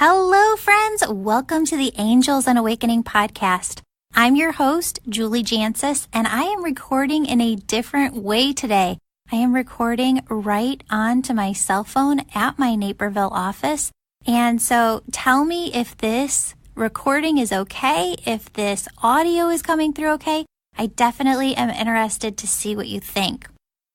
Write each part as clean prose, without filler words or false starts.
Hello, friends. Welcome to the Angels and Awakening podcast. I'm your host, Julie Jancis, and I am recording in a different way today. I am recording right onto my cell phone at my Naperville office. And so tell me if this recording is okay, if this audio is coming through okay. I definitely am interested to see what you think.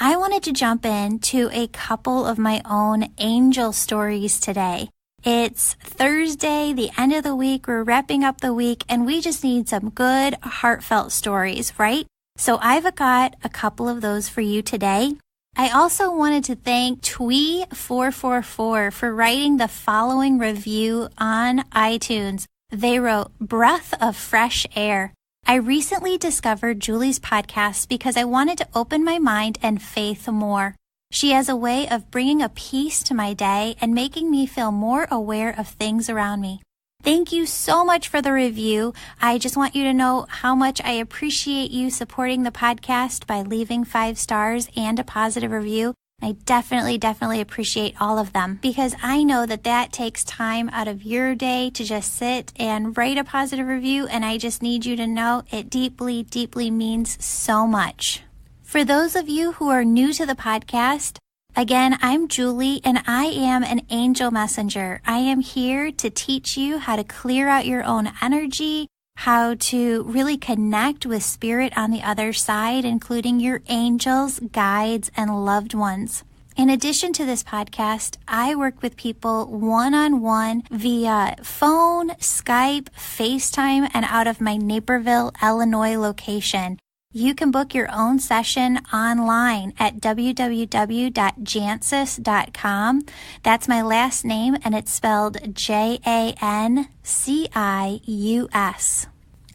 I wanted to jump into a couple of my own angel stories today. It's Thursday, the end of the week, we're wrapping up the week, and we just need some good, heartfelt stories, right? So I've got a couple of those for you today. I also wanted to thank Twee444 for writing the following review on iTunes. They wrote, "Breath of fresh air. I recently discovered Julie's podcast because I wanted to open my mind and faith more. She has a way of bringing a peace to my day and making me feel more aware of things around me." Thank you so much for the review. I just want you to know how much I appreciate you supporting the podcast by leaving 5 stars and a positive review. I definitely appreciate all of them because I know that takes time out of your day to just sit and write a positive review, and I just need you to know it deeply means so much. For those of you who are new to the podcast, again, I'm Julie and I am an angel messenger. I am here to teach you how to clear out your own energy, how to really connect with spirit on the other side, including your angels, guides, and loved ones. In addition to this podcast, I work with people one-on-one via phone, Skype, FaceTime, and out of my Naperville, Illinois location. You can book your own session online at www.jancis.com. That's my last name, and it's spelled Jancius.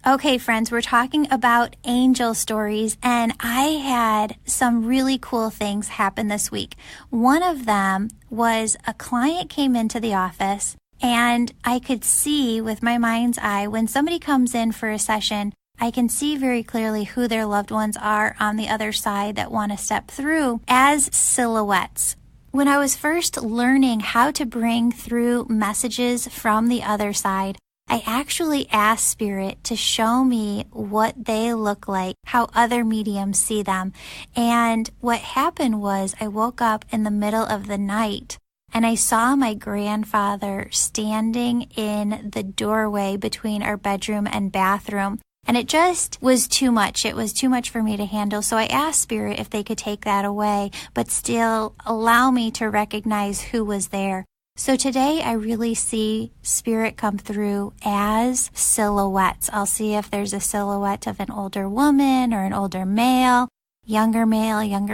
Okay, friends, we're talking about angel stories, and I had some really cool things happen this week. One of them was a client came into the office, and I could see with my mind's eye when somebody comes in for a session, I can see very clearly who their loved ones are on the other side that want to step through as silhouettes. When I was first learning how to bring through messages from the other side, I actually asked Spirit to show me what they look like, how other mediums see them. And what happened was I woke up in the middle of the night and I saw my grandfather standing in the doorway between our bedroom and bathroom. And it just was too much. It was too much for me to handle. So I asked Spirit if they could take that away, but still allow me to recognize who was there. So today I really see Spirit come through as silhouettes. I'll see if there's a silhouette of an older woman or an older male, younger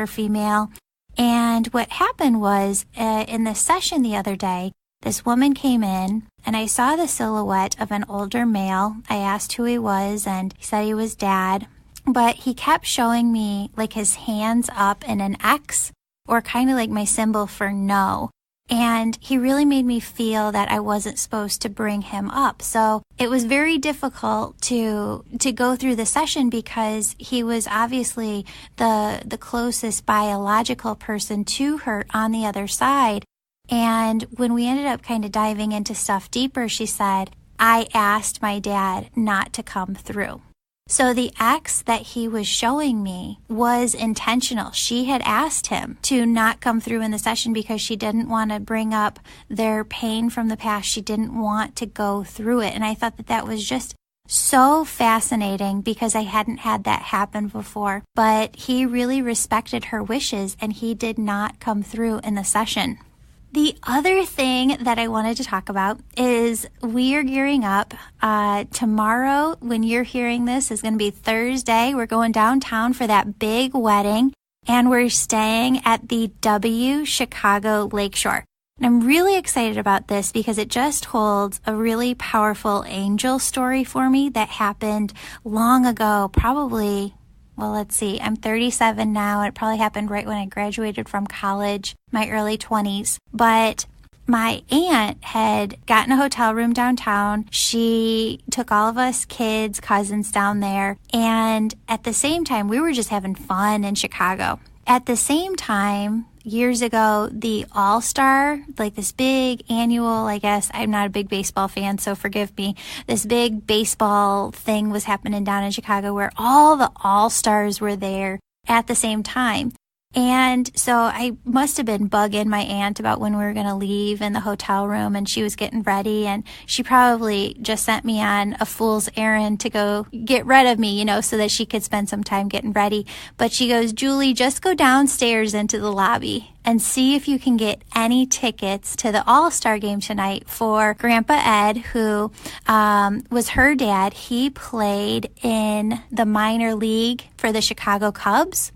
female. And what happened was in the session the other day, this woman came in and I saw the silhouette of an older male. I asked who he was and he said he was Dad, but he kept showing me like his hands up in an X or kind of like my symbol for no. And he really made me feel that I wasn't supposed to bring him up. So it was very difficult to go through the session because he was obviously the closest biological person to her on the other side. And when we ended up kind of diving into stuff deeper, she said, I asked my dad not to come through. So the X that he was showing me was intentional. She had asked him to not come through in the session because she didn't want to bring up their pain from the past. She didn't want to go through it. And I thought that was just so fascinating because I hadn't had that happen before. But he really respected her wishes and he did not come through in the session. The other thing that I wanted to talk about is we are gearing up. Tomorrow, when you're hearing this, is going to be Thursday. We're going downtown for that big wedding, and we're staying at the W Chicago Lakeshore. And I'm really excited about this because it just holds a really powerful angel story for me that happened long ago, probably. Well, let's see, I'm 37 now, and it probably happened right when I graduated from college, my early 20s. But my aunt had gotten a hotel room downtown. She took all of us kids, cousins down there. And at the same time, we were just having fun in Chicago. At the same time, years ago, the All-Star, like this big annual, I guess, I'm not a big baseball fan, so forgive me, this big baseball thing was happening down in Chicago where all the All-Stars were there at the same time. And so I must have been bugging my aunt about when we were going to leave in the hotel room, and she was getting ready, and she probably just sent me on a fool's errand to go get rid of me, so that she could spend some time getting ready. But she goes, Julie, just go downstairs into the lobby and see if you can get any tickets to the All-Star game tonight for Grandpa Ed, who was her dad. He played in the minor league for the Chicago Cubs.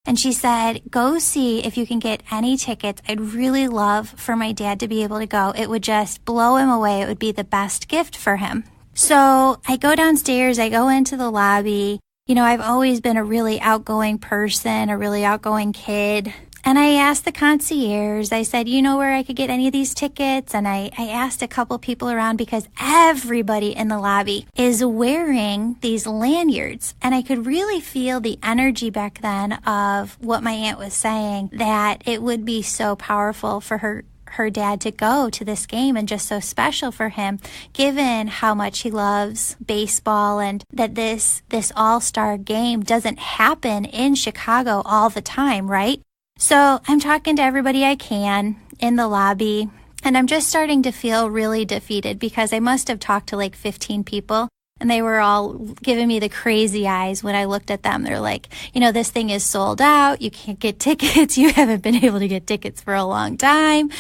And she said, go see if you can get any tickets. I'd really love for my dad to be able to go. It would just blow him away. It would be the best gift for him. So I go downstairs. I go into the lobby. I've always been a really outgoing person, a really outgoing kid. And I asked the concierge, I said, you know where I could get any of these tickets? And I asked a couple people around because everybody in the lobby is wearing these lanyards. And I could really feel the energy back then of what my aunt was saying, that it would be so powerful for her dad to go to this game and just so special for him, given how much he loves baseball and that this all-star game doesn't happen in Chicago all the time, right? So I'm talking to everybody I can in the lobby, and I'm just starting to feel really defeated because I must have talked to like 15 people, and they were all giving me the crazy eyes when I looked at them. They're like, this thing is sold out. You can't get tickets. You haven't been able to get tickets for a long time.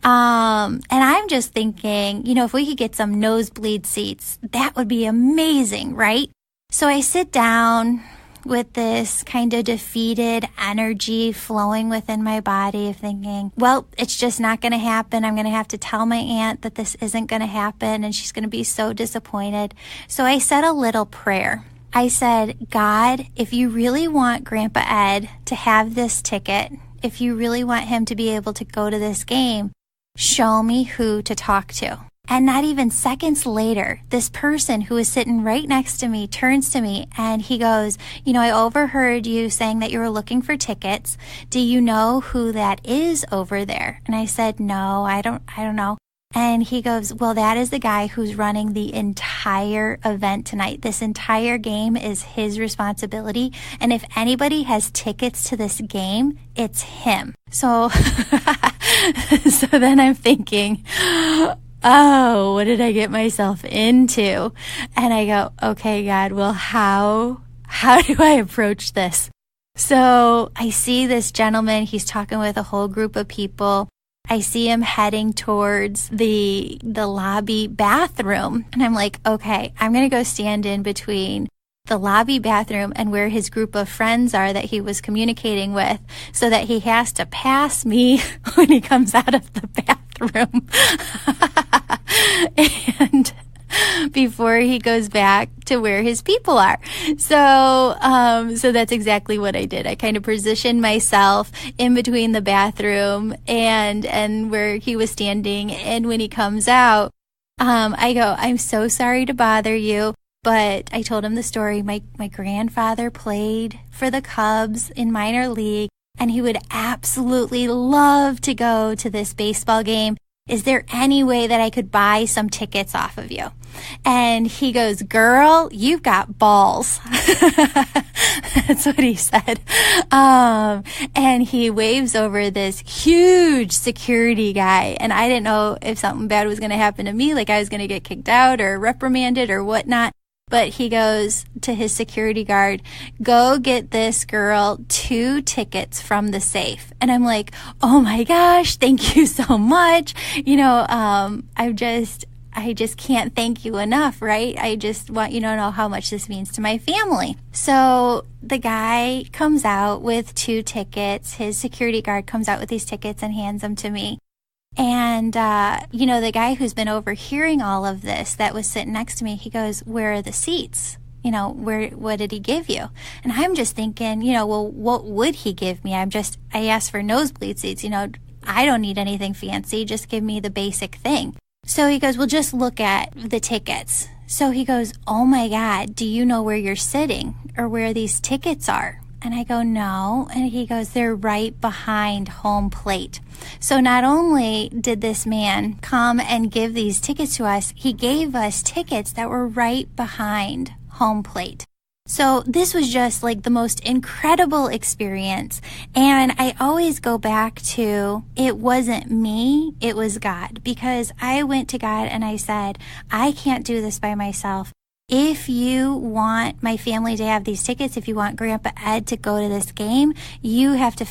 And I'm just thinking, if we could get some nosebleed seats, that would be amazing, right? So I sit down with this kind of defeated energy flowing within my body of thinking, well, it's just not going to happen. I'm going to have to tell my aunt that this isn't going to happen, and she's going to be so disappointed. So I said a little prayer. I said, God, if you really want Grandpa Ed to have this ticket, if you really want him to be able to go to this game, show me who to talk to. And not even seconds later, this person who is sitting right next to me turns to me and he goes, I overheard you saying that you were looking for tickets. Do you know who that is over there? And I said, no, I don't know. And he goes, well, that is the guy who's running the entire event tonight. This entire game is his responsibility. And if anybody has tickets to this game, it's him. So then I'm thinking, oh, what did I get myself into? And I go, okay, God, well, how do I approach this? So I see this gentleman, he's talking with a whole group of people. I see him heading towards the lobby bathroom. And I'm like, okay, I'm going to go stand in between the lobby bathroom and where his group of friends are that he was communicating with, so that he has to pass me when he comes out of the bathroom. And before he goes back to where his people are. So that's exactly what I did. I kind of positioned myself in between the bathroom and where he was standing. And when he comes out, I go, I'm so sorry to bother you. But I told him the story. My grandfather played for the Cubs in minor league, and he would absolutely love to go to this baseball game. Is there any way that I could buy some tickets off of you? And he goes, girl, you've got balls. That's what he said. And he waves over this huge security guy. And I didn't know if something bad was going to happen to me, like I was going to get kicked out or reprimanded or whatnot. But he goes to his security guard, go get this girl 2 tickets from the safe. And I'm like, oh my gosh, thank you so much. I just can't thank you enough, right? I just want you to know how much this means to my family. So the guy comes out with 2 tickets. His security guard comes out with these tickets and hands them to me. And, the guy who's been overhearing all of this that was sitting next to me, he goes, where are the seats? What did he give you? And I'm just thinking, well, what would he give me? I asked for nosebleed seats. I don't need anything fancy. Just give me the basic thing. So he goes, well, just look at the tickets. So he goes, oh my God, do you know where you're sitting or where these tickets are? And I go, no. And he goes, they're right behind home plate. So not only did this man come and give these tickets to us, he gave us tickets that were right behind home plate. So this was just like the most incredible experience. And I always go back to, it wasn't me, it was God. Because I went to God and I said, I can't do this by myself. If you want my family to have these tickets, if you want Grandpa Ed to go to this game, you have to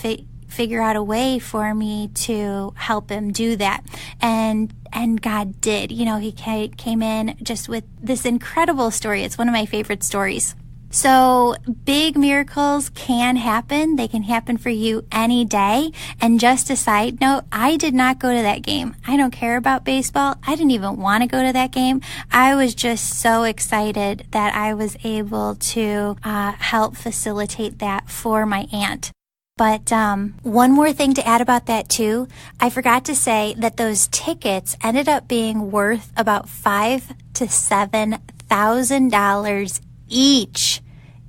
figure out a way for me to help him do that. And God did. You know, he came in just with this incredible story. It's one of my favorite stories. So big miracles can happen. They can happen for you any day. And just a side note, I did not go to that game. I don't care about baseball. I didn't even want to go to that game. I was just so excited that I was able to help facilitate that for my aunt. But one more thing to add about that too, I forgot to say that those tickets ended up being worth about $5,000 to $7,000 each.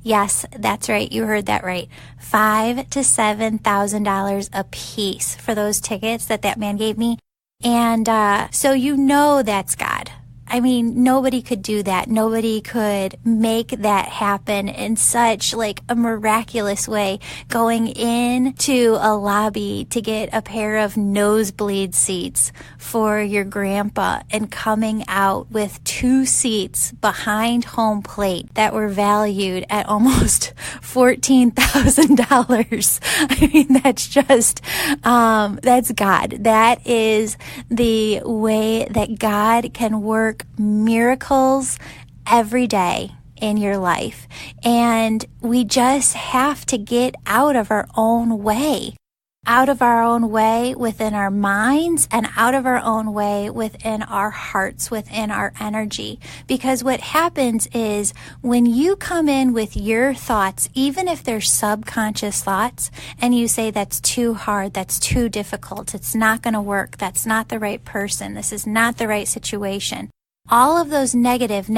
Yes, that's right. You heard that right. $5,000 to $7,000 a piece for those tickets that man gave me. And so you know that's God. I mean, nobody could do that. Nobody could make that happen in such like a miraculous way, going into a lobby to get a pair of nosebleed seats for your grandpa and coming out with 2 seats behind home plate that were valued at almost $14,000. I mean, that's just, that's God. That is the way that God can work miracles every day in your life. And we just have to get out of our own way within our minds and out of our own way within our hearts, within our energy. Because what happens is when you come in with your thoughts, even if they're subconscious thoughts, and you say that's too hard, that's too difficult, it's not going to work, that's not the right person, this is not the right situation. All of those negatives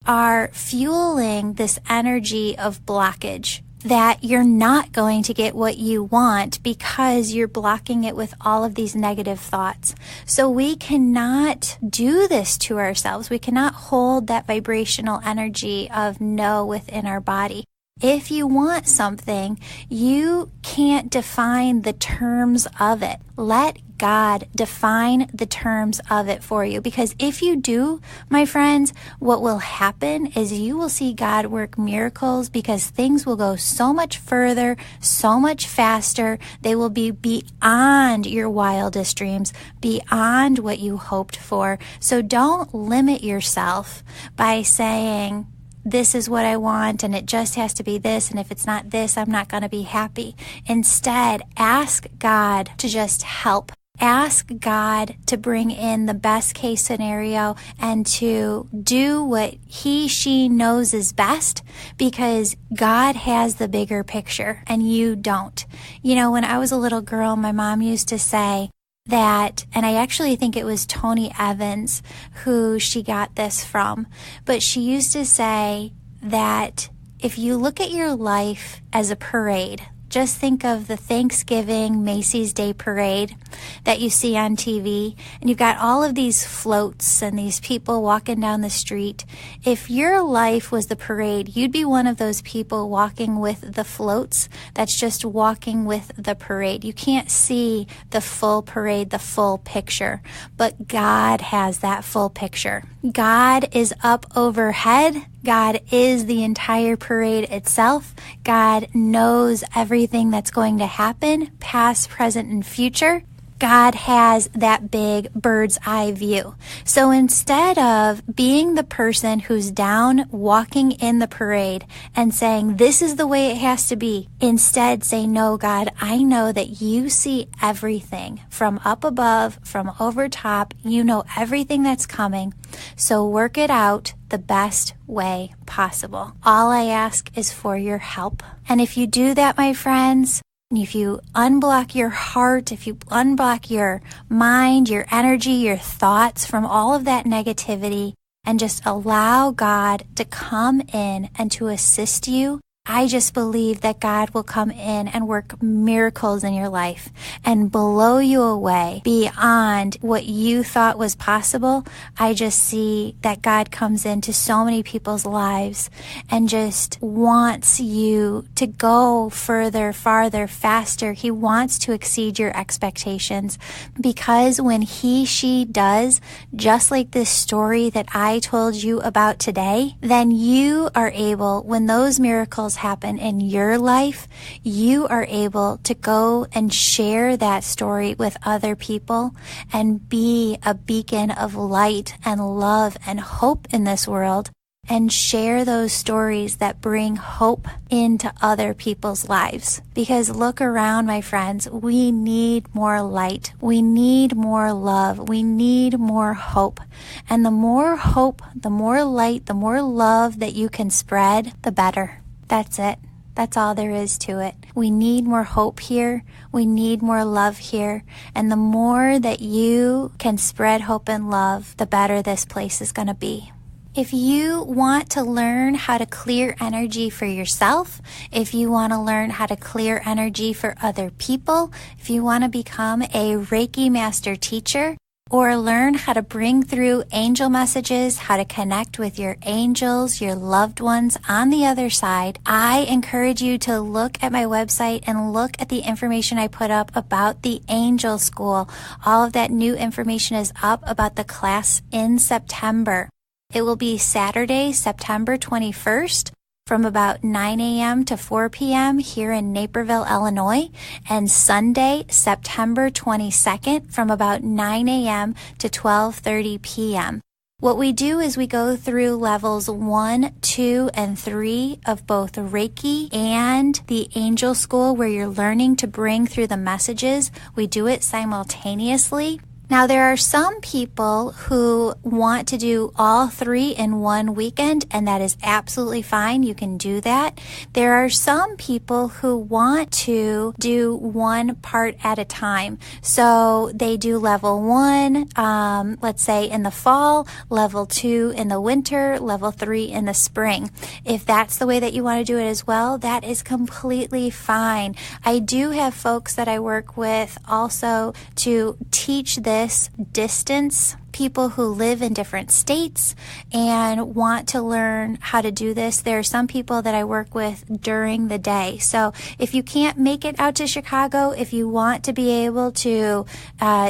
are fueling this energy of blockage, that you're not going to get what you want because you're blocking it with all of these negative thoughts. So we cannot do this to ourselves. We cannot hold that vibrational energy of no within our body. If you want something, you can't define the terms of it. Let God define the terms of it for you. Because if you do, my friends, what will happen is you will see God work miracles, because things will go so much further, so much faster. They will be beyond your wildest dreams, beyond what you hoped for. So don't limit yourself by saying, this is what I want, and it just has to be this, and if it's not this, I'm not going to be happy. Instead, ask God to just help. Ask God to bring in the best case scenario and to do what she knows is best, because God has the bigger picture and you don't. You know, when I was a little girl, my mom used to say that, and I actually think it was Tony Evans who she got this from, but she used to say that if you look at your life as a parade, just think of the Thanksgiving Macy's Day Parade that you see on TV, and you've got all of these floats and these people walking down the street. If your life was the parade, you'd be one of those people walking with the floats that's just walking with the parade. You can't see the full parade, the full picture, but God has that full picture. God is up overhead. God is the entire parade itself. God knows everything that's going to happen, past, present, and future. God has that big bird's eye view. So instead of being the person who's down walking in the parade and saying, this is the way it has to be, instead say, no, God, I know that you see everything from up above, from over top. You know everything that's coming. So work it out the best way possible. All I ask is for your help. And if you do that, my friends, if you unblock your heart, if you unblock your mind, your energy, your thoughts from all of that negativity, and just allow God to come in and to assist you I just believe that God will come in and work miracles in your life and blow you away beyond what you thought was possible. I just see that God comes into so many people's lives and just wants you to go further, farther, faster. He wants to exceed your expectations, because when she does, just like this story that I told you about today, then you are able, when those miracles happen in your life, you are able to go and share that story with other people and be a beacon of light and love and hope in this world, and share those stories that bring hope into other people's lives. Because look around, my friends, we need more light. We need more love. We need more hope. And the more hope, the more light, the more love that you can spread, the better. That's it. That's all there is to it. We need more hope here. We need more love here. And the more that you can spread hope and love, the better this place is going to be. If you want to learn how to clear energy for yourself, if you want to learn how to clear energy for other people, if you want to become a Reiki master teacher, or learn how to bring through angel messages, how to connect with your angels, your loved ones on the other side, I encourage you to look at my website and look at the information I put up about the Angel School. All of that new information is up about the class in September. It will be Saturday, September 21st, from about 9 a.m. to 4 p.m. here in Naperville, Illinois, and Sunday, September 22nd, from about 9 a.m. to 12:30 p.m. What we do is we go through levels 1, 2, and 3 of both Reiki and the Angel School, where you're learning to bring through the messages. We do it simultaneously. Now, there are some people who want to do all 3 in one weekend, and that is absolutely fine. You can do that. There are some people who want to do one part at a time. So they do level 1, let's say in the fall, level 2 in the winter, level 3 in the spring. If that's the way that you want to do it as well, that is completely fine. I do have folks that I work with also to teach this distance, people who live in different states and want to learn how to do this. There are some people that I work with during the day. So if you can't make it out to Chicago, if you want to be able to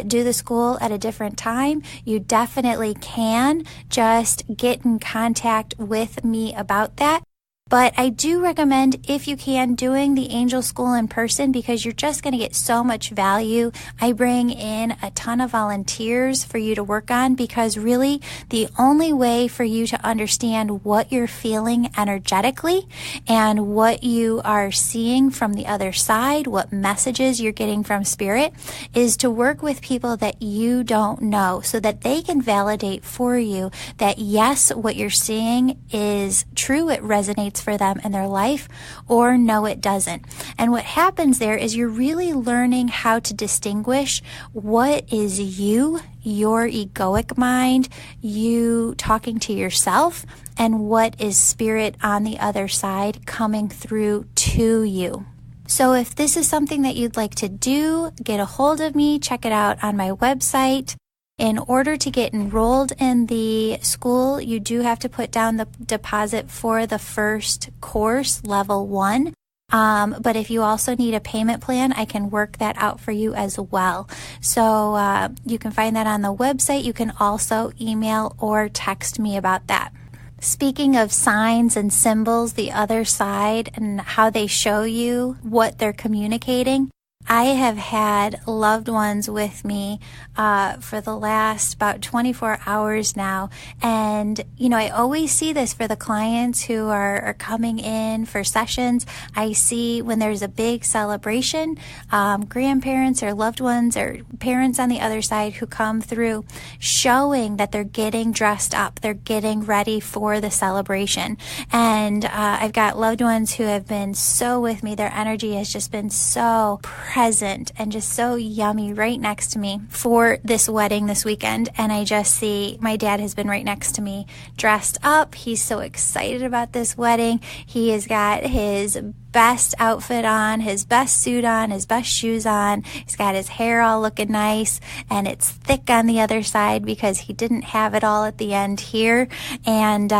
do the school at a different time, you definitely can. Just get in contact with me about that. But I do recommend, if you can, doing the Angel School in person, because you're just going to get so much value. I bring in a ton of volunteers for you to work on, because really the only way for you to understand what you're feeling energetically and what you are seeing from the other side, what messages you're getting from Spirit, is to work with people that you don't know, so that they can validate for you that yes, what you're seeing is true, it resonates for them in their life, or no, it doesn't. And what happens there is you're really learning how to distinguish what is you, your egoic mind, you talking to yourself, and what is Spirit on the other side coming through to you. So if this is something that you'd like to do, get a hold of me, check it out on my website. In order to get enrolled in the school, you do have to put down the deposit for the first course, level 1. But if you also need a payment plan, I can work that out for you as well. So you can find that on the website. You can also email or text me about that. Speaking of signs and symbols, the other side and how they show you what they're communicating, I have had loved ones with me for the last about 24 hours now. And, you know, I always see this for the clients who are coming in for sessions. I see when there's a big celebration, grandparents or loved ones or parents on the other side who come through showing that they're getting dressed up. They're getting ready for the celebration. And I've got loved ones who have been so with me. Their energy has just been so present present and just so yummy right next to me for this wedding this weekend. And I just see my dad has been right next to me dressed up. He's so excited about this wedding. He has got his best outfit on, his best suit on, his best shoes on. He's got his hair all looking nice, and it's thick on the other side because he didn't have it all at the end here. And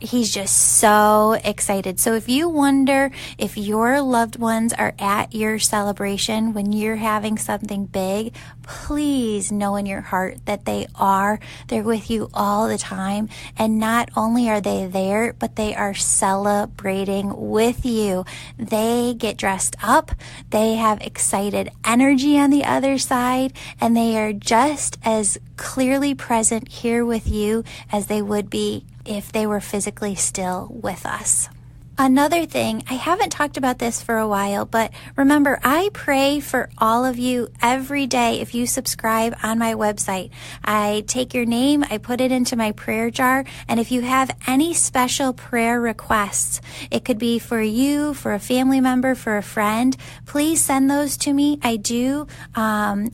he's just so excited. So if you wonder if your loved ones are at your celebration when you're having something big, please know in your heart that they are. They're with you all the time. And not only are they there, but they are celebrating with you. They get dressed up. They have excited energy on the other side, and they are just as clearly present here with you as they would be if they were physically still with us. Another thing, I haven't talked about this for a while, but remember, I pray for all of you every day if you subscribe on my website. I take your name, I put it into my prayer jar, and if you have any special prayer requests, it could be for you, for a family member, for a friend, please send those to me. I do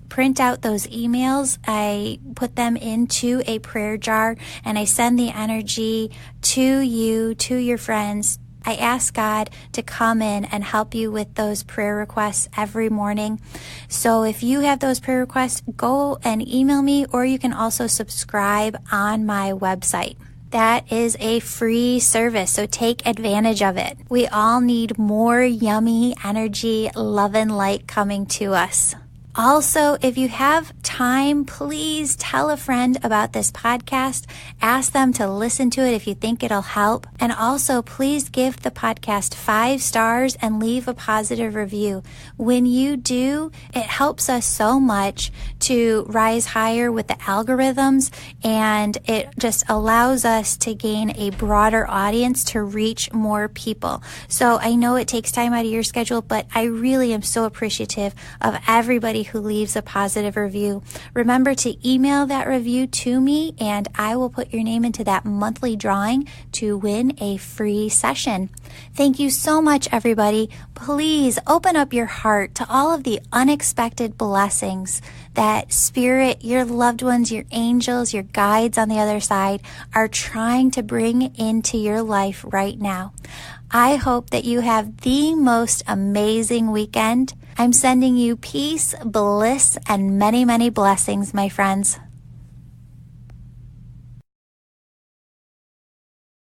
print out those emails. I put them into a prayer jar, and I send the energy to you, to your friends. I ask God to come in and help you with those prayer requests every morning. So if you have those prayer requests, go and email me, or you can also subscribe on my website. That is a free service, so take advantage of it. We all need more yummy energy, love and light coming to us. Also, if you have time, please tell a friend about this podcast. Ask them to listen to it if you think it'll help. And also, please give the podcast 5 stars and leave a positive review. When you do, it helps us so much to rise higher with the algorithms, and it just allows us to gain a broader audience to reach more people. So I know it takes time out of your schedule, but I really am so appreciative of everybody who leaves a positive review. Remember to email that review to me, and I will put your name into that monthly drawing to win a free session. Thank you so much, everybody. Please open up your heart to all of the unexpected blessings that Spirit, your loved ones, your angels, your guides on the other side are trying to bring into your life right now. I hope that you have the most amazing weekend. I'm sending you peace, bliss, and many, many blessings, my friends.